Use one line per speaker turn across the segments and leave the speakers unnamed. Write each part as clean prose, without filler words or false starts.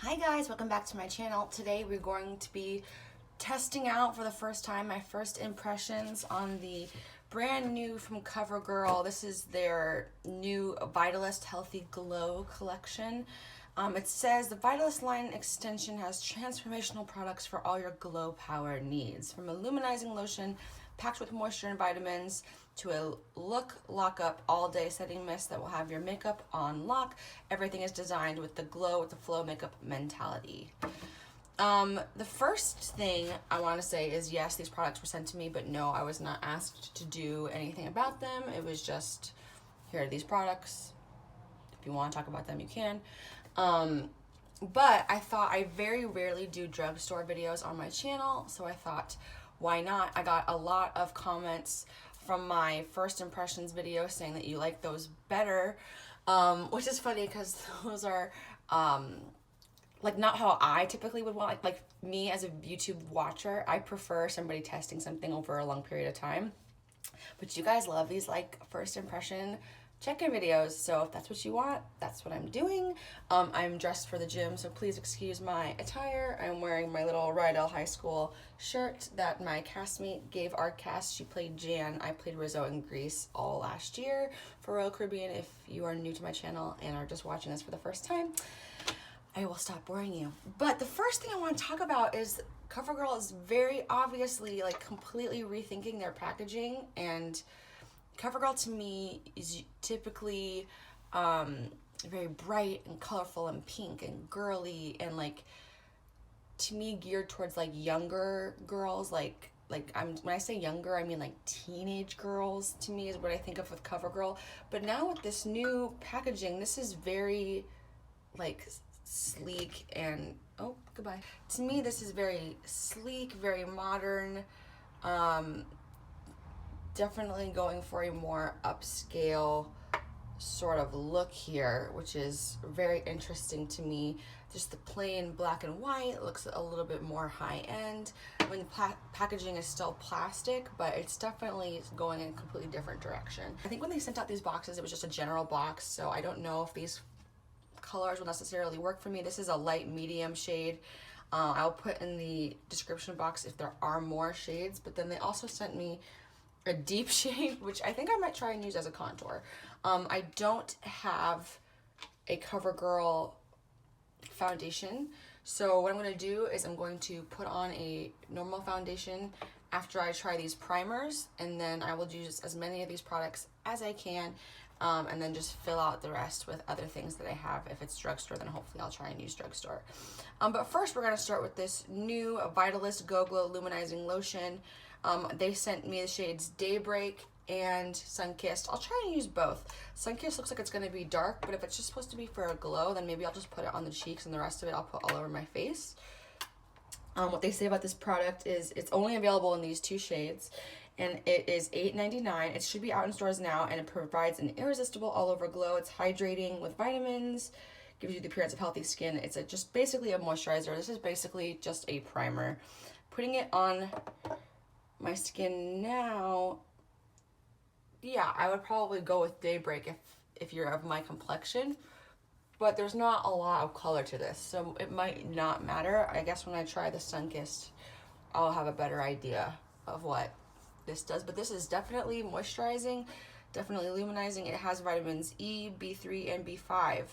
Hi guys, welcome back to my channel. Today we're going to be testing out for the first time my first impressions on the brand new from COVERGIRL. This is their new Vitalist Healthy Glow collection. It says the Vitalist line extension has transformational products for all your glow power needs. From a luminizing lotion packed with moisture and vitamins to a lock up all day setting mist that will have your makeup on lock. Everything is designed with the glow with the flow makeup mentality. The first thing I want to say is yes, these products were sent to me, but no, I was not asked to do anything about them. It was just, here are these products. If you want to talk about them, you can. But I thought I very rarely do drugstore videos on my channel, so I thought, why not? I got a lot of comments from my first impressions video saying that you like those better, which is funny because those are like not how I typically would want. Like me as a YouTube watcher, I prefer somebody testing something over a long period of time. But you guys love these like first impression check-in videos, so if that's what you want, that's what I'm doing. I'm dressed for the gym, so please excuse my attire. I'm wearing my little Rydell High School shirt that my castmate gave our cast. She played Jan, I played Rizzo and Grease all last year for Royal Caribbean. If you are new to my channel and are just watching this for the first time, I will stop boring you. But the first thing I want to talk about is COVERGIRL is very obviously like completely rethinking their packaging, and COVERGIRL to me is typically very bright and colorful and pink and girly and like, to me, geared towards like younger girls. When I say younger, I mean like teenage girls. To me is what I think of with COVERGIRL. But now with this new packaging, this is very like sleek and oh goodbye. To me, this is very sleek, very modern. Definitely going for a more upscale sort of look here, which is very interesting to me. Just the plain black and white looks a little bit more high end. I mean, the packaging is still plastic, but it's definitely going in a completely different direction. I think when they sent out these boxes, it was just a general box, so I don't know if these colors will necessarily work for me. This is a light medium shade. I'll put in the description box if there are more shades, but then they also sent me a deep shade, which I think I might try and use as a contour. I don't have a COVERGIRL foundation, so what I'm going to do is I'm going to put on a normal foundation after I try these primers, and then I will use as many of these products as I can, and then just fill out the rest with other things that I have. If it's drugstore, then hopefully I'll try and use drugstore. But first we're going to start with this new Vitalist Go Glow Luminizing Lotion. They sent me the shades Daybreak and Sunkissed. I'll try and use both. Sunkissed looks like it's going to be dark, but if it's just supposed to be for a glow, then maybe I'll just put it on the cheeks and the rest of it I'll put all over my face. What they say about this product is it's only available in these two shades, and it is $8.99. It should be out in stores now, and it provides an irresistible all-over glow. It's hydrating with vitamins, gives you the appearance of healthy skin. It's just basically a moisturizer. This is basically just a primer. Putting it on my skin now, yeah, I would probably go with Daybreak if you're of my complexion, but there's not a lot of color to this, so it might not matter. I guess when I try the Sunkissed, I'll have a better idea of what this does. But this is definitely moisturizing, definitely luminizing. It has vitamins E, B3, and B5,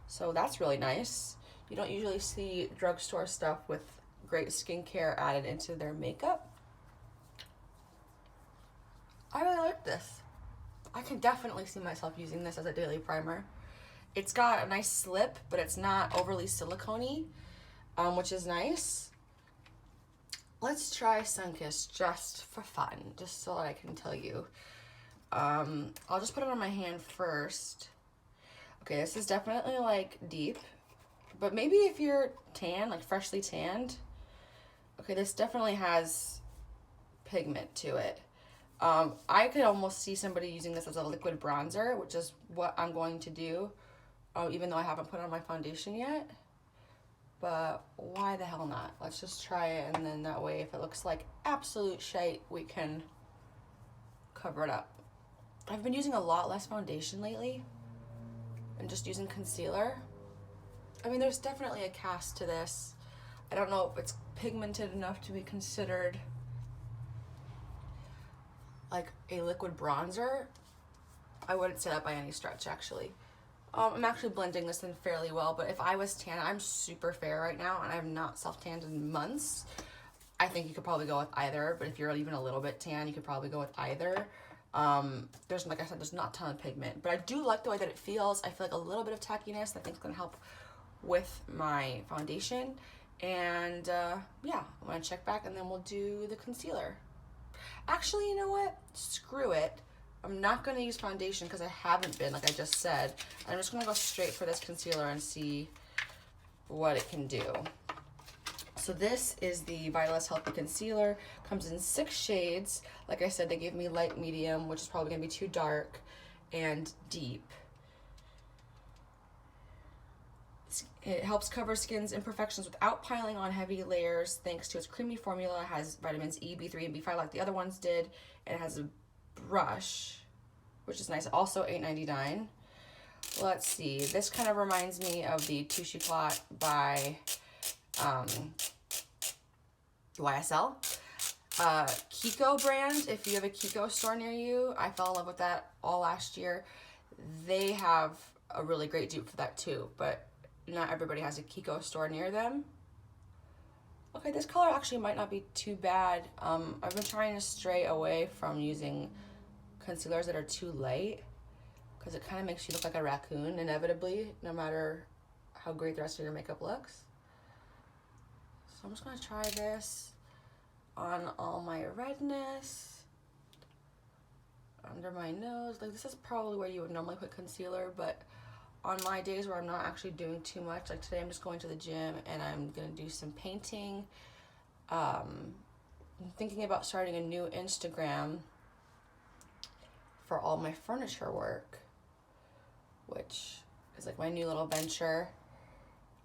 so that's really nice. You don't usually see drugstore stuff with great skincare added into their makeup. I really like this. I can definitely see myself using this as a daily primer. It's got a nice slip, but it's not overly silicone-y, which is nice. Let's try Sunkissed just for fun, just so that I can tell you. I'll just put it on my hand first. Okay, this is definitely like deep, but maybe if you're tan, like freshly tanned, okay, this definitely has pigment to it. I could almost see somebody using this as a liquid bronzer, which is what I'm going to do, even though I haven't put on my foundation yet. But why the hell not? Let's just try it, and then that way if it looks like absolute shite, we can cover it up. I've been using a lot less foundation lately and just using concealer. I mean, there's definitely a cast to this. I don't know if it's pigmented enough to be considered like a liquid bronzer. I wouldn't say that by any stretch, actually. I'm actually blending this in fairly well, but if I was tan, I'm super fair right now, and I have not self-tanned in months. I think you could probably go with either, but if you're even a little bit tan, you could probably go with either. There's, like I said, there's not a ton of pigment, but I do like the way that it feels. I feel like a little bit of tackiness that I think is gonna help with my foundation. And yeah, I'm gonna check back and then we'll do the concealer. Actually, you know what? Screw it. I'm not gonna use foundation because I haven't been, like I just said. I'm just gonna go straight for this concealer and see what it can do. So this is the Vitalist Healthy Concealer. Comes in 6 shades. Like I said, they gave me light medium, which is probably gonna be too dark, and deep. It helps cover skin's imperfections without piling on heavy layers thanks to its creamy formula. It has vitamins E, B3, and B5 like the other ones did. And it has a brush, which is nice. Also $8.99. Let's see. This kind of reminds me of the Touche Éclat by YSL. Kiko brand, if you have a Kiko store near you, I fell in love with that all last year. They have a really great dupe for that too, but not everybody has a Kiko store near them. Okay, this color actually might not be too bad. I've been trying to stray away from using concealers that are too light because it kind of makes you look like a raccoon inevitably, no matter how great the rest of your makeup looks. So I'm just gonna try this on all my redness, under my nose. Like, this is probably where you would normally put concealer, but on my days where I'm not actually doing too much, like today I'm just going to the gym and I'm gonna do some painting. I'm thinking about starting a new Instagram for all my furniture work, which is like my new little venture.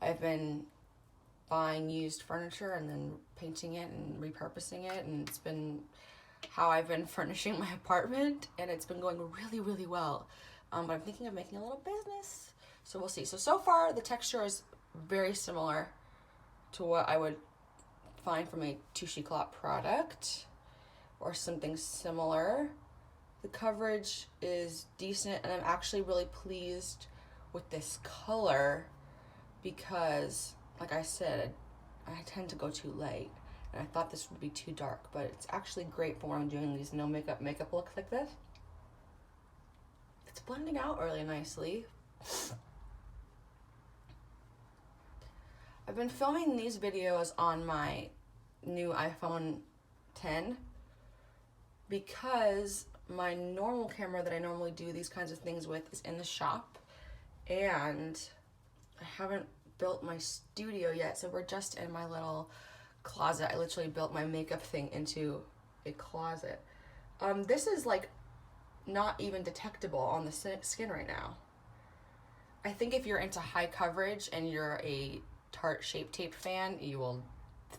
I've been buying used furniture and then painting it and repurposing it, and it's been how I've been furnishing my apartment, and it's been going really, really well. But I'm thinking of making a little business, so we'll see. So far the texture is very similar to what I would find from a Touche Éclat product or something similar. The coverage is decent, and I'm actually really pleased with this color because, like I said, I tend to go too light, and I thought this would be too dark, but it's actually great for when I'm doing these no makeup looks like this. It's blending out really nicely. I've been filming these videos on my new iPhone 10 because my normal camera that I normally do these kinds of things with is in the shop, and I haven't built my studio yet, so we're just in my little closet. I literally built my makeup thing into a closet. This is like not even detectable on the skin right now. I think if you're into high coverage and you're a Tarte Shape Tape fan, you will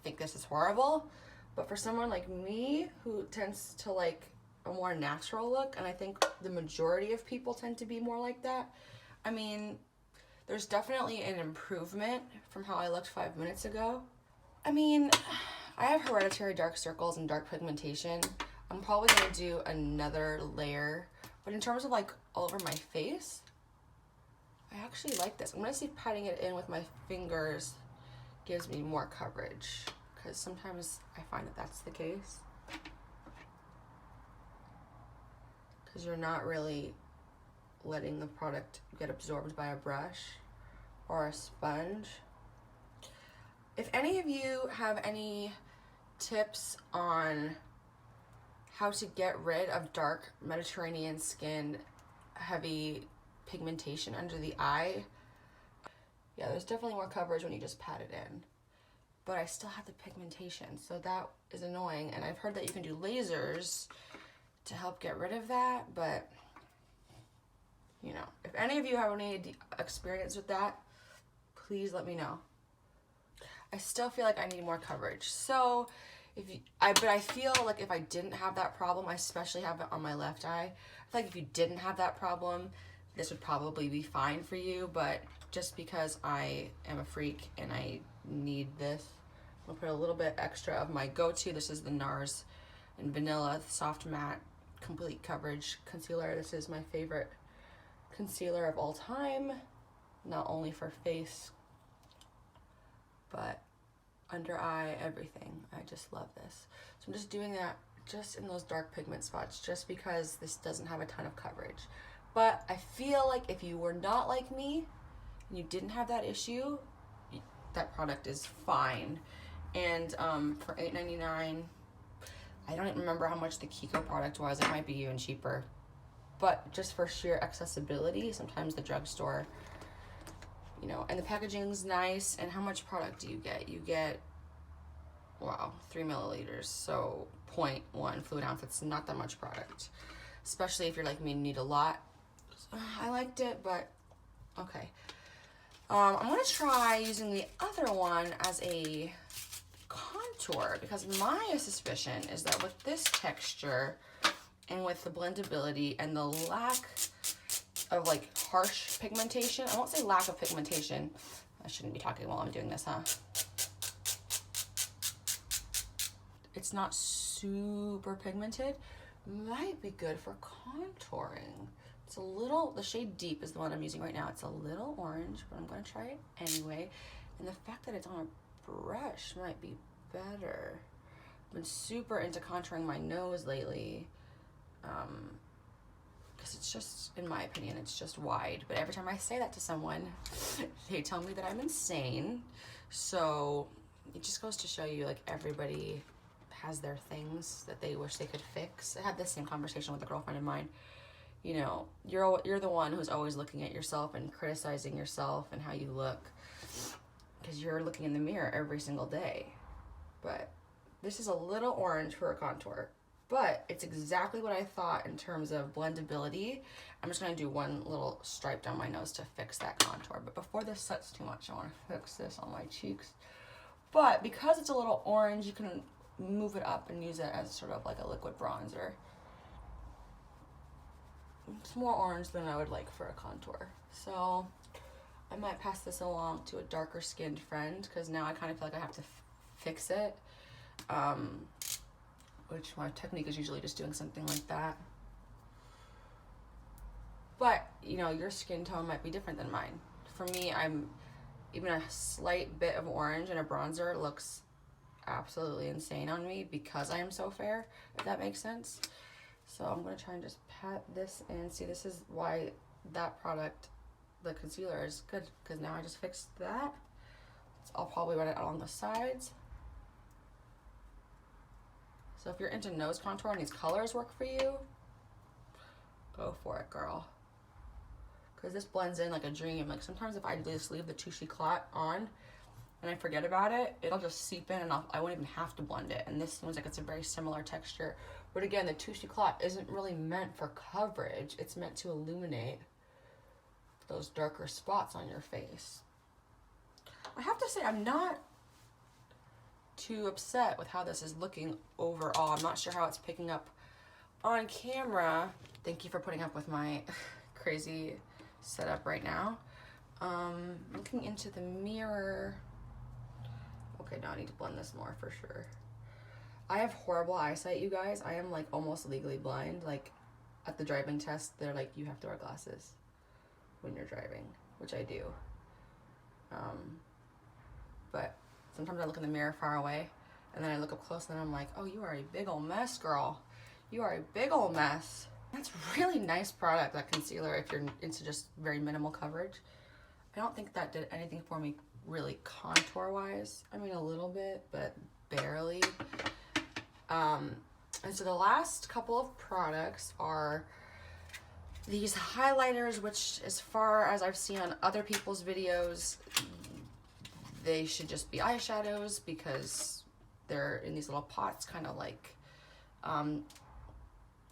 think this is horrible. But for someone like me who tends to like a more natural look, and I think the majority of people tend to be more like that, I mean, there's definitely an improvement from how I looked 5 minutes ago. I mean, I have hereditary dark circles and dark pigmentation. I'm probably gonna do another layer, but in terms of like all over my face, I actually like this. I'm gonna see if patting it in with my fingers gives me more coverage, because sometimes I find that that's the case. Because you're not really letting the product get absorbed by a brush or a sponge. If any of you have any tips on how to get rid of dark Mediterranean skin, heavy pigmentation under the eye, yeah, there's definitely more coverage when you just pat it in. But I still have the pigmentation, so that is annoying. And I've heard that you can do lasers to help get rid of that, but you know, if any of you have any experience with that, please let me know. I still feel like I need more coverage. So but I feel like if I didn't have that problem, I especially have it on my left eye, I feel like if you didn't have that problem, this would probably be fine for you, but just because I am a freak and I need this. I'm gonna put a little bit extra of my go-to. This is the NARS in Vanilla Soft Matte Complete Coverage Concealer. This is my favorite concealer of all time, not only for face, but under eye, everything. I just love this. So I'm just doing that just in those dark pigment spots, just because this doesn't have a ton of coverage. But I feel like if you were not like me, and you didn't have that issue, that product is fine. And for $8.99, I don't even remember how much the Kiko product was. It might be even cheaper. But just for sheer accessibility, sometimes the drugstore, you know, and the packaging's nice. And how much product do you get? You get, wow, 3 milliliters. So 0.1 fluid ounce. It's not that much product, especially if you're like me and need a lot. I liked it, but okay. I'm gonna try using the other one as a contour, because my suspicion is that with this texture and with the blendability and the lack of like harsh pigmentation, I won't say lack of pigmentation. I shouldn't be talking while I'm doing this, huh? It's not super pigmented. Might be good for contouring. It's a little, the shade Deep is the one I'm using right now. It's a little orange, but I'm gonna try it anyway. And the fact that it's on a brush might be better. I've been super into contouring my nose lately, because it's just, in my opinion, it's just wide. But every time I say that to someone, they tell me that I'm insane. So it just goes to show you, like, everybody has their things that they wish they could fix. I had the same conversation with a girlfriend of mine. You know, you're the one who's always looking at yourself and criticizing yourself and how you look, because you're looking in the mirror every single day. But this is a little orange for a contour, but it's exactly what I thought in terms of blendability. I'm just gonna do one little stripe down my nose to fix that contour. But before this sets too much, I wanna fix this on my cheeks. But because it's a little orange, you can move it up and use it as sort of like a liquid bronzer. It's more orange than I would like for a contour. So I might pass this along to a darker skinned friend, because now I kind of feel like I have to fix it. Which my technique is usually just doing something like that. But, you know, your skin tone might be different than mine. For me, even a slight bit of orange in a bronzer looks absolutely insane on me because I am so fair, if that makes sense. So I'm gonna try and just pat this in. See, this is why that product, the concealer, is good, because now I just fixed that. So I'll probably run it along the sides. So if you're into nose contour and these colors work for you, go for it, girl. Because this blends in like a dream. Like sometimes if I just leave the Touche clot on and I forget about it, it'll just seep in and I won't even have to blend it. And this seems like it's a very similar texture. But again, the Touche clot isn't really meant for coverage. It's meant to illuminate those darker spots on your face. I have to say, I'm not too upset with how this is looking overall. I'm not sure how it's picking up on camera. Thank you for putting up with my crazy setup right now. Looking into the mirror. Okay, now I need to blend this more for sure. I have horrible eyesight, you guys. I am like almost legally blind. Like at the driving test, they're like, you have to wear glasses when you're driving, which I do. But sometimes I look in the mirror far away and then I look up close and I'm like, oh, you are a big old mess, girl. You are a big old mess. That's really nice product, that concealer, if you're into just very minimal coverage. I don't think that did anything for me really contour-wise. I mean, a little bit, but barely. And so the last couple of products are these highlighters, which as far as I've seen on other people's videos, they should just be eyeshadows because they're in these little pots, kind of like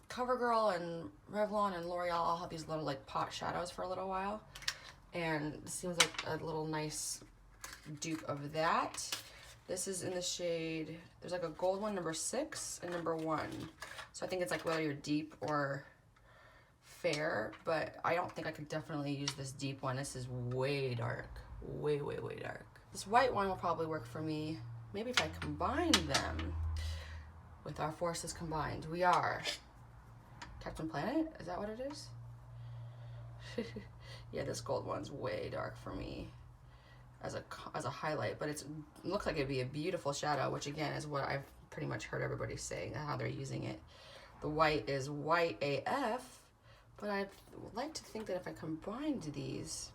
CoverGirl and Revlon and L'Oreal all have these little like pot shadows for a little while. And it seems like a little nice dupe of that. This is in the shade, there's like a gold one, number 6 and number 1. So I think it's like whether you're deep or fair, but I don't think I could definitely use this deep one. This is way dark, way, way, way dark. This white one will probably work for me. Maybe if I combine them with our forces combined. We are Captain Planet, is that what it is? Yeah, this gold one's way dark for me as a highlight, but it looks like it'd be a beautiful shadow, which again is what I've pretty much heard everybody saying how they're using it. The white is white AF, but I'd like to think that if I combined these,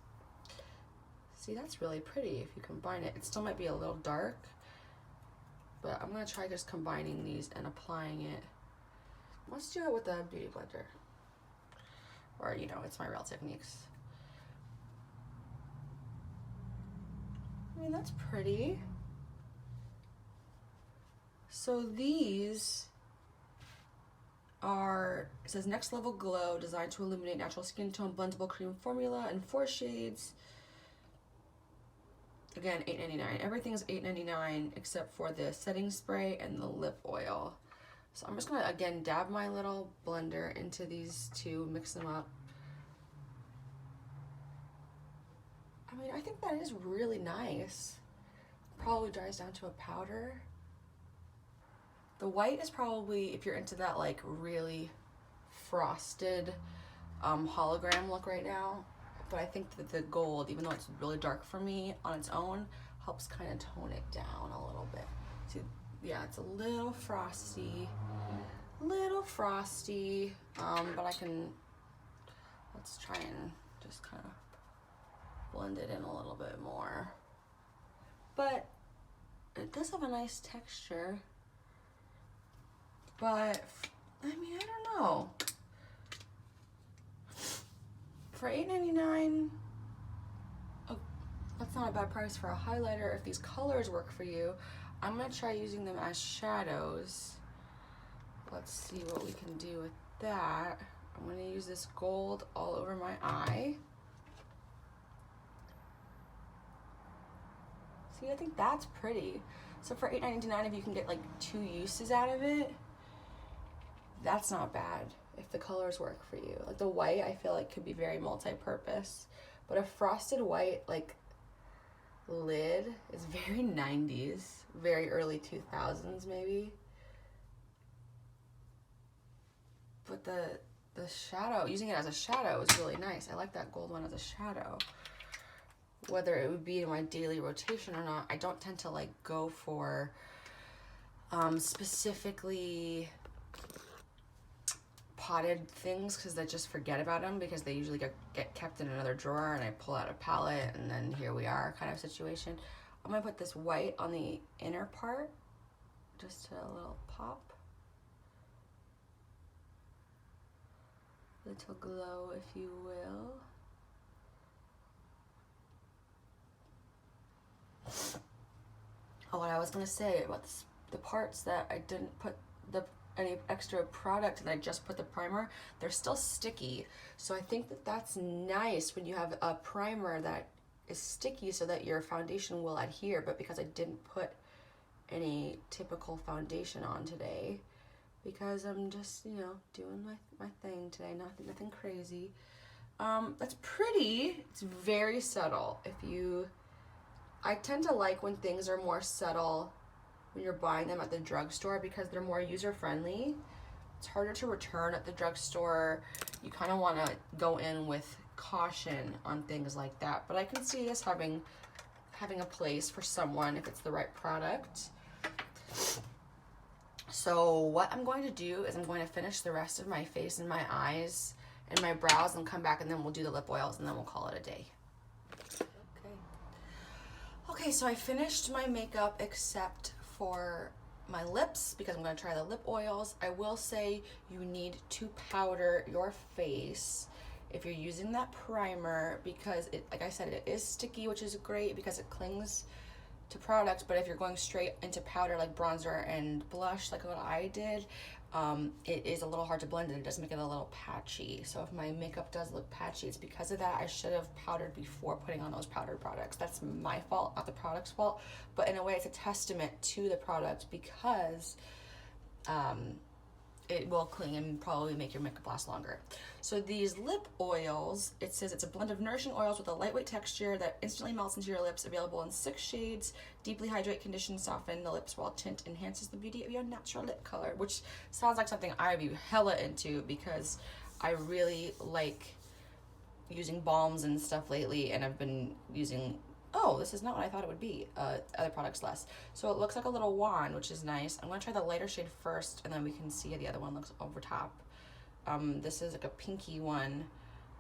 see, that's really pretty if you combine it. It still might be a little dark, but I'm gonna try just combining these and applying it. Let's do it with the Beauty Blender. Or, you know, it's my Real Techniques. I mean, that's pretty. So these are, it says Next Level Glow, designed to illuminate natural skin tone, blendable cream formula in 4 shades. Again, $8.99. Everything is $8.99 except for the setting spray and the lip oil. So I'm just gonna, again, dab my little blender into these two, mix them up. I mean, I think that is really nice. Probably dries down to a powder. The white is probably, if you're into that like really frosted hologram look right now, but I think that the gold, even though it's really dark for me on its own, helps kind of tone it down a little bit. See, yeah, it's a little frosty, but I can, let's try and just kind of blend it in a little bit more. But it does have a nice texture. But, I mean, I don't know. For $8.99, oh, that's not a bad price for a highlighter. If these colors work for you, I'm gonna try using them as shadows. Let's see what we can do with that. I'm gonna use this gold all over my eye. See, I think that's pretty. So for $8.99, if you can get like 2 uses out of it, that's not bad if the colors work for you. Like the white, I feel like could be very multi-purpose, but a frosted white like lid is very 90s, very early 2000s maybe. But the shadow, using it as a shadow is really nice. I like that gold one as a shadow. Whether it would be in my daily rotation or not, I don't tend to like go for specifically potted things because I just forget about them because they usually get kept in another drawer and I pull out a palette and then here we are kind of situation. I'm gonna put this white on the inner part, just a little pop. Little glow, if you will. Oh, what I was gonna say about the parts that I didn't put any extra product and I just put the primer, they're still sticky. So I think that that's nice when you have a primer that is sticky so that your foundation will adhere, but because I didn't put any typical foundation on today, because I'm just, you know, doing my thing today, nothing crazy. That's pretty. It's very subtle. I tend to like when things are more subtle when you're buying them at the drugstore because they're more user-friendly. It's harder to return at the drugstore. You kind of want to go in with caution on things like that. But I can see this having a place for someone if it's the right product. So what I'm going to do is I'm going to finish the rest of my face and my eyes and my brows and come back and then we'll do the lip oils and then we'll call it a day. Okay, so I finished my makeup except for my lips because I'm going to try the lip oils. I will say you need to powder your face if you're using that primer because it, like I said, it is sticky, which is great because it clings to products, but if you're going straight into powder like bronzer and blush like what I did, it is a little hard to blend and it does make it a little patchy. So if my makeup does look patchy, it's because of that. I should have powdered before putting on those powdered products. That's my fault, not the product's fault, but in a way it's a testament to the product because it will cling and probably make your makeup last longer. So these lip oils, it says it's a blend of nourishing oils with a lightweight texture that instantly melts into your lips, available in 6 shades, deeply hydrate, condition, soften the lips while tint enhances the beauty of your natural lip color, which sounds like something I'd be hella into because I really like using balms and stuff lately, and I've been using, oh, this is not what I thought it would be, other products less. So it looks like a little wand, which is nice. I'm gonna try the lighter shade first, and then we can see how the other one looks over top. This is like a pinky one.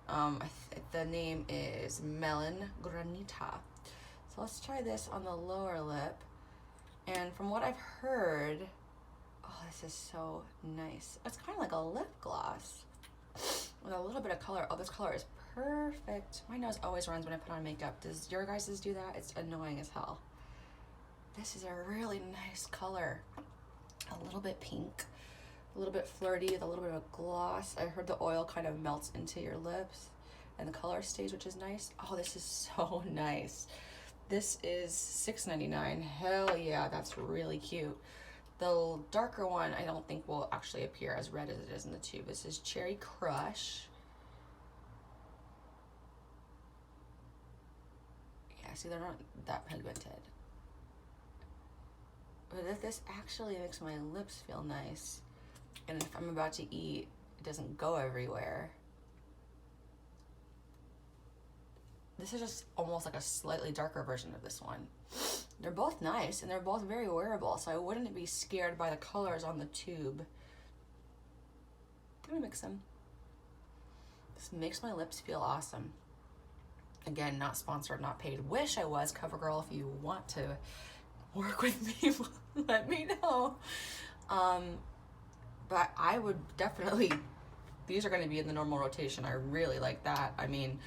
The name is Melon Granita. So let's try this on the lower lip. And from what I've heard, oh, this is so nice. It's kind of like a lip gloss with a little bit of color. Oh, this color is perfect. My nose always runs when I put on makeup. Does your guys' do that? It's annoying as hell. This is a really nice color. A little bit pink, a little bit flirty with a little bit of gloss. I heard the oil kind of melts into your lips and the color stays, which is nice. Oh, this is so nice. This is $6.99. Hell yeah, that's really cute. The darker one I don't think will actually appear as red as it is in the tube. This is Cherry Crush. Yeah, see, they're not that pigmented. But if this actually makes my lips feel nice, and if I'm about to eat, it doesn't go everywhere. This is just almost like a slightly darker version of this one. They're both nice, and they're both very wearable, so I wouldn't be scared by the colors on the tube. I'm gonna mix them. This makes my lips feel awesome. Again, not sponsored, not paid. Wish I was. CoverGirl, if you want to work with me, let me know. But I would definitely, these are going to be in the normal rotation. I really like that. I mean,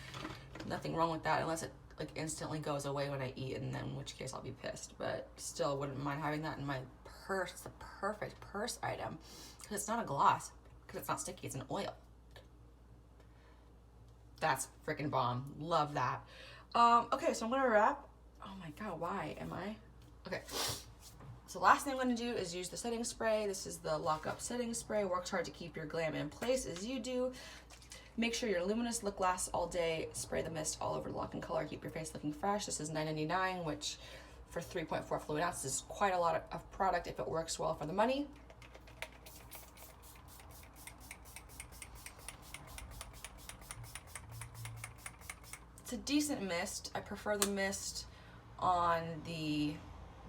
nothing wrong with that unless it like instantly goes away when I eat, and then in which case I'll be pissed. But still wouldn't mind having that in my purse. It's a perfect purse item because it's not a gloss, because it's not sticky, it's an oil. That's freaking bomb. Love that. Okay, so I'm gonna wrap. Oh my god, why am I? Okay. So last thing I'm going to do is use the setting spray. This is the Lock Up Setting Spray. Works hard to keep your glam in place as you do. Make sure your luminous look lasts all day. Spray the mist all over the lock and color. Keep your face looking fresh. This is $9.99, which for 3.4 fluid ounces is quite a lot of product if it works well for the money. It's a decent mist. I prefer the mist on the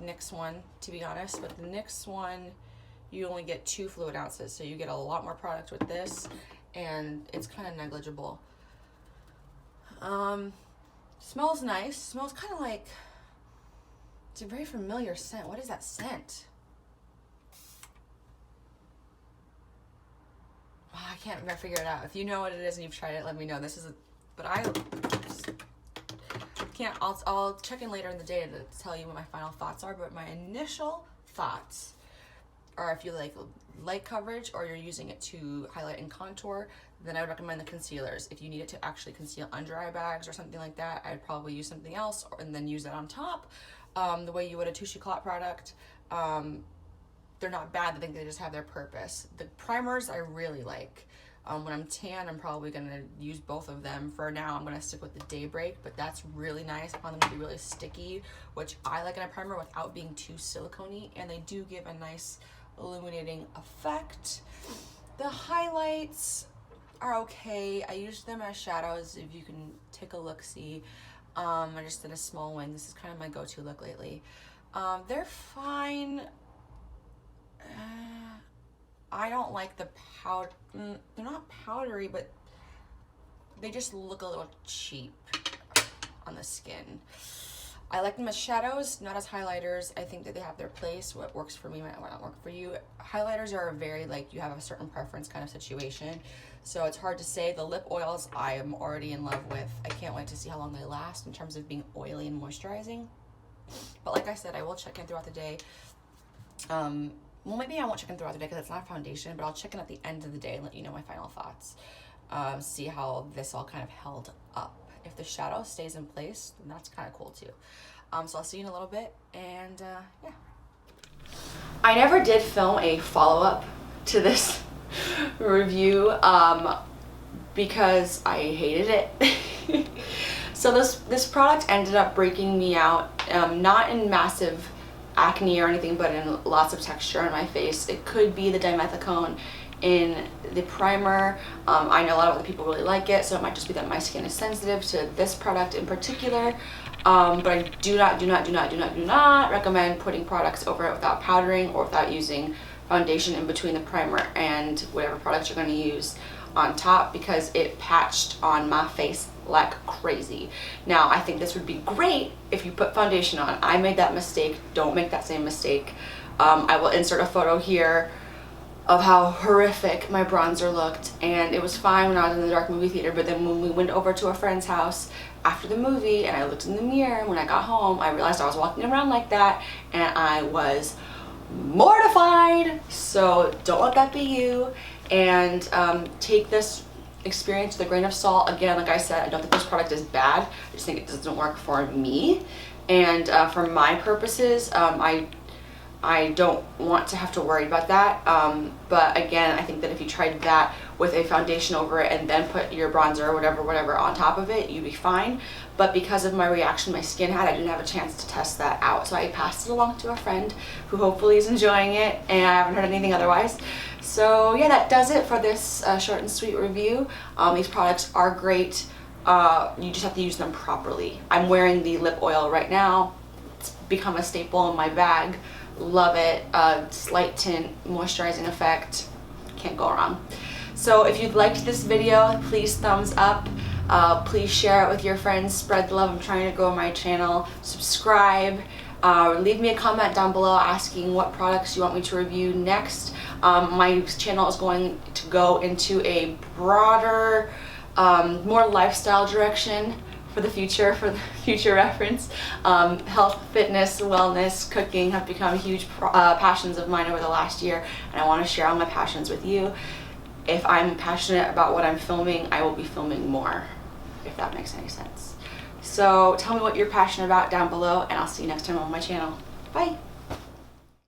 NYX one, to be honest, but the NYX one, you only get 2 fluid ounces, so you get a lot more product with this, and it's kind of negligible. Smells nice. Smells kind of like, it's a very familiar scent. What is that scent? Oh, I can't figure it out. If you know what it is and you've tried it, let me know. This is a, but I can't, I'll check in later in the day to tell you what my final thoughts are, but my initial thoughts are, if you like light coverage or you're using it to highlight and contour, then I would recommend the concealers. If you need it to actually conceal under eye bags or something like that, I'd probably use something else and then use that on top, the way you would a Touche Clot product. They're not bad. I think they just have their purpose. The primers I really like. When I'm tan, I'm probably gonna use both of them. For now, I'm gonna stick with the Daybreak, but that's really nice. I found them to be really sticky, which I like in a primer without being too silicone-y, and they do give a nice illuminating effect. The highlights are okay. I use them as shadows, if you can take a look-see. I just did a small wing. This is kind of my go-to look lately. They're fine. I don't like the powder. They're not powdery, but they just look a little cheap on the skin. I like them as shadows, not as highlighters. I think that they have their place. What works for me might not work for you. Highlighters are a very, like, you have a certain preference kind of situation. So it's hard to say. The lip oils I am already in love with. I can't wait to see how long they last in terms of being oily and moisturizing. But like I said, I will check in throughout the day. Well, maybe I won't check in throughout the day because it's not a foundation, but I'll check in at the end of the day and let you know my final thoughts. See how this all kind of held up. If the shadow stays in place, then that's kind of cool too. So I'll see you in a little bit, and yeah. I never did film a follow-up to this review because I hated it. So this product ended up breaking me out, not in massive acne or anything, but in lots of texture on my face. It could be the dimethicone in the primer. I know a lot of other people really like it, so it might just be that my skin is sensitive to this product in particular. But I do not recommend putting products over it without powdering or without using foundation in between the primer and whatever product you're going to use on top, because it patched on my face like crazy. Now, I think this would be great if you put foundation on. I made that mistake. Don't make that same mistake. I will insert a photo here of how horrific my bronzer looked, and it was fine when I was in the dark movie theater, but then when we went over to a friend's house after the movie and I looked in the mirror, when I got home, I realized I was walking around like that, and I was mortified. So don't let that be you, and take this experience with a grain of salt. Again, like I said, I don't think this product is bad. I just think it doesn't work for me, and for my purposes, I don't want to have to worry about that. But again, I think that if you tried that with a foundation over it and then put your bronzer or whatever on top of it, you'd be fine. But because of my reaction my skin had, I didn't have a chance to test that out. So I passed it along to a friend who hopefully is enjoying it, and I haven't heard anything otherwise. So yeah, that does it for this short and sweet review. These products are great. You just have to use them properly. I'm wearing the lip oil right now. It's become a staple in my bag. Love it. Slight tint, moisturizing effect. Can't go wrong. So if you liked this video, please thumbs up. Please share it with your friends. Spread the love. I'm trying to grow my channel. Subscribe. Leave me a comment down below asking what products you want me to review next. My channel is going to go into a broader, more lifestyle direction for the future reference. Health, fitness, wellness, cooking have become huge passions of mine over the last year, and I want to share all my passions with you. If I'm passionate about what I'm filming, I will be filming more, if that makes any sense. So tell me what you're passionate about down below, and I'll see you next time on my channel. Bye!